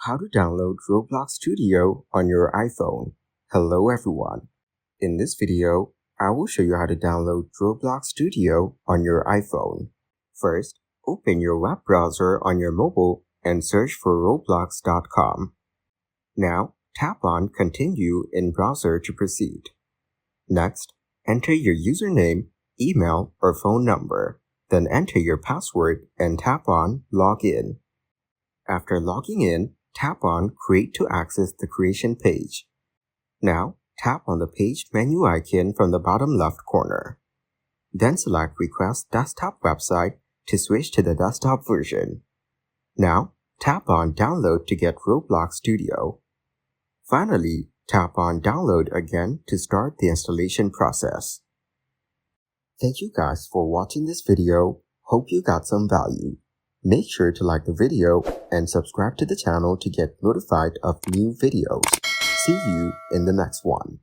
How to download Roblox Studio on your iPhone. Hello everyone. In this video, I will show you how to download Roblox Studio on your iPhone. First, open your web browser on your mobile and search for roblox.com. Now, tap on Continue in browser to proceed. Next, enter your username, email, or phone number. Then enter your password and tap on Login. After logging in, tap on Create to access the creation page. Now, tap on the page menu icon from the bottom left corner. Then select Request Desktop Website to switch to the desktop version. Now, tap on Download to get Roblox Studio. Finally, tap on Download again to start the installation process. Thank you guys for watching this video. Hope you got some value. Make sure to like the video and subscribe to the channel to get notified of new videos. See you in the next one.